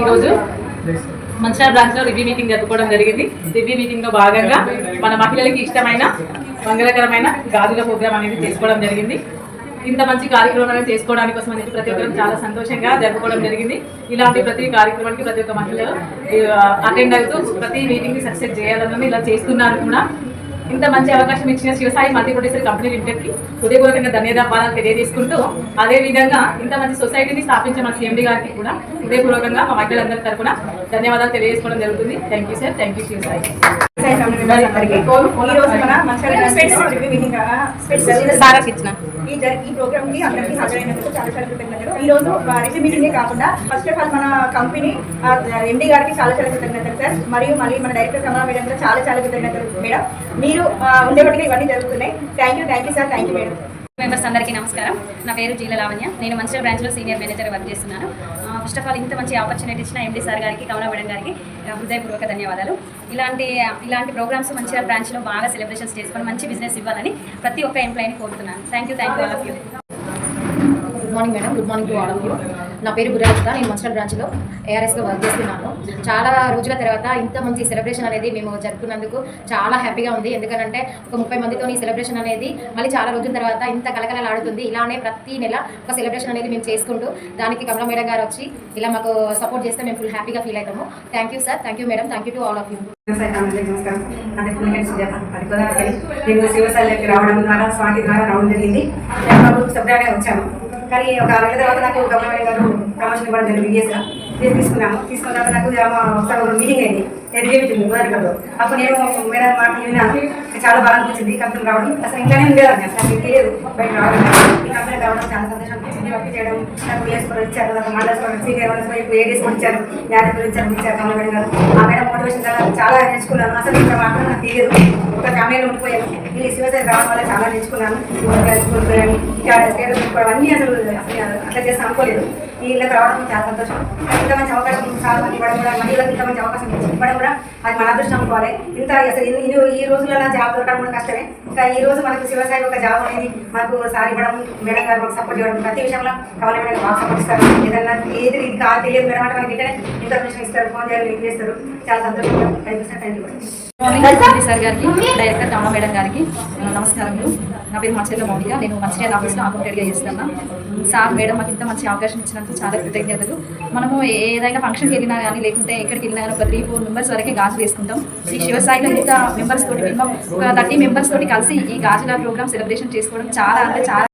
ఈరోజు మంచిర్యాల బ్రాంచ్లో review meeting జరుపుకోవడం జరిగింది. రివ్యూ మీటింగ్లో భాగంగా మన మహిళలకి ఇష్టమైన మంగళకరమైన గాజుల ప్రోగ్రామ్ అనేది చేసుకోవడం జరిగింది. ఇంత మంచి కార్యక్రమాలను చేసుకోవడానికి కోసం అనేది ప్రతి ఒక్కరు చాలా సంతోషంగా జరుపుకోవడం జరిగింది. ఇలాంటి ప్రతి కార్యక్రమానికి ప్రతి ఒక్క మహిళలు అటెండ్ అవుతూ ప్రతి మీటింగ్ని సక్సెస్ చేయాలని ఇలా చేస్తున్నారు కూడా. ఇంత మంచి అవకాశం ఇచ్చిన శివసాయి మల్టీ ప్రొడ్యూసర్ కంపెనీ లిమిటెడ్కి హృదయపూర్వకంగా ధన్యవాదాలు తెలియజేసుకుంటూ, అదేవిధంగా ఇంత మంచి సొసైటీని స్థాపించిన మా సీఎండీ గారికి కూడా హృదయపూర్వకంగా మా మహిళలందరి తరఫున ధన్యవాదాలు తెలియజేసుకోవడం జరుగుతుంది. Thank you sir, thank you Shivasai. ఈ ప్రోగ్రామ్ కి అందరికీ హాజరైనందుకు చాలా చాలా కృతజ్ఞతలు. ఈ రోజు రివ్యూ మీటింగే కాకుండా ఫస్ట్ ఆఫ్ ఆల్ మన కంపెనీ ఎండీ గారికి చాలా చాలా కృతజ్ఞతలు సార్. మరియు మళ్ళీ మన డైరెక్టర్ కమలా మేడం కూడా చాలా చాలా కృతజ్ఞతలు మేడం. మీరు ఉండేవాటికి ఇవన్నీ జరుగుతున్నాయి. Thank you sir, thank you madam. Members అందరికీ నమస్కారం. నా పేరు జీల లావణ్య. నేను మంచిర్యాల బ్రాంచ్లో సీనియర్ మేనేజర్ వర్క్ చేస్తున్నాను. ఫస్ట్ ఆఫ్ ఆల్ ఇంత మంచి ఆపర్చునిటీ ఇచ్చిన ఎండీ సార్ గారికి, కమలా మేడం గారికి హృదయపూర్వక ధన్యవాదాలు. ఇలాంటి ప్రోగ్రామ్స్ మంచిర్యాల బ్రాంచ్లో బాగా సెలబ్రేషన్స్ చేసుకొని మంచి బిజినెస్ ఇవ్వాలని ప్రతి ఒక్క ఎంప్లాయీని కోరుతున్నాను. Thank you all of you. Good morning madam, good morning to all of you. నా పేరు బుర్రలత. నేను మంచిర్యాల బ్రాంచ్లో ఏఆర్ఎస్గా వర్క్ చేస్తున్నాను. చాలా రోజుల తర్వాత ఇంత మంచి సెలబ్రేషన్ అనేది మేము జరుపుకున్నందుకు చాలా హ్యాపీగా ఉంది. ఎందుకంటే ఒక 30 మందితో ఈ సెలబ్రేషన్ అనేది మళ్ళీ చాలా రోజుల తర్వాత ఇంత కలకలలాడుతుంది. ఇలానే ప్రతి నెల ఒక సెలబ్రేషన్ అనేది మేము చేసుకుంటూ దానికి కమలా మేడం గారు వచ్చి ఇలా మాకు సపోర్ట్ చేస్తే మేము ఫుల్ హ్యాపీగా ఫీల్ అవుతాము. Thank you sir, thank you madam, thank you to all of you. నమస్కారం. నేను శివసాయికి రావడం ద్వారా, స్వాతి ద్వారా రావడం జరిగింది. సభ్యులుగా వచ్చాము. కానీ ఒక 6 నెలల తర్వాత నాకు గవర్నమెంట్ గారు ప్రమోషన్ ఇవ్వడం జరిగింది. తీసుకున్న తర్వాత నాకు ఒకసారి మీటింగ్ అయింది, రివ్యూ మీటింగ్ గోదావరిలో. అప్పుడు నేను మేడం మాట విన్నాను, చాలా బాగా అనిపించింది. కంపెనీ రావడం అసలు ఇంట్లోనే ఉండేదాన్ని, అసలు తెలియదు బయట రావడం. ఈ కంపెనీ రావడం చాలా సంతోషం అనిపించింది. వర్క్ చేయడం నాకు వేసుకొని ఇచ్చారు, నాకు మండలి ఏడేసుకొని ఇచ్చారు, యాదగిరి ఇచ్చారు కమలా మేడం గారు. ఆ మేడం మోటివేషన్ చాలా నేర్చుకున్నాను. అసలు ఇక్కడ మాత్రం నాకు తెలియదు, ఒక ఫ్యామిలీలో ఉండిపోయాను. ఈ శివసాయి రావడం వల్ల చాలా నేర్చుకున్నాను. అన్నీ అసలు అట్లా చేస్తాను అనుకోలేదు. ఈ ఇళ్ళకి రావడం చాలా సంతోషం. ఇంత మంచి అవకాశం చాలా ఇవ్వడం కూడా, మహిళలకు ఇంత మంచి అవకాశం ఇవ్వడం కూడా అది మన అదృష్టం అనుకోవాలి. ఇంత అసలు ఈ రోజులలో జాబ్ దొరకడం కూడా కష్టమే. ఇంకా ఈ రోజు మనకు శివసాయి ఒక జాబ్ అనేది మనకు సార్ ఇవ్వడం, మేడం గారు మనకు సపోర్ట్ ఇవ్వడం, ప్రతి విషయంలో కమలా మేడం బాగా సపోర్ట్ ఇస్తారు. ఏదన్నా ఏది ఇది కాదు తెలియదు మేడం అంటే మనకి ఇంటనే ఇన్ఫర్మేషన్ ఇస్తారు, ఫోన్ చేయాలి, చేస్తారు. చాలా సంతోషంగా. Thank you sir, thank you. Morning sir గారికి, డైరెక్టర్ కమలా మేడం గారికి నమస్కారములు. నా పేరు మంచిర్యాల మౌనిక. నేను మంచిర్యాల ఆఫీస్లో అకౌంటెంట్గా చేస్తున్నాను. సార్ మేడం మాకు ఇంత మంచి అవకాశం ఇచ్చినందుకు చాలా కృతజ్ఞతలు. మనము ఏదైనా ఫంక్షన్కి వెళ్ళినా కానీ, లేకుంటే ఎక్కడికి వెళ్ళినా కానీ ఒక 3-4 మెంబర్స్ వరకే గాజులు వేసుకుంటాం. ఈ శివసాయిలో ఇంత మెంబర్స్ తోటి, మినిమం ఒక 30 మెంబర్స్ తోటి కలిసి ఈ గాజుల ప్రోగ్రామ్ సెలబ్రేషన్ చేసుకోవడం చాలా అంటే చాలా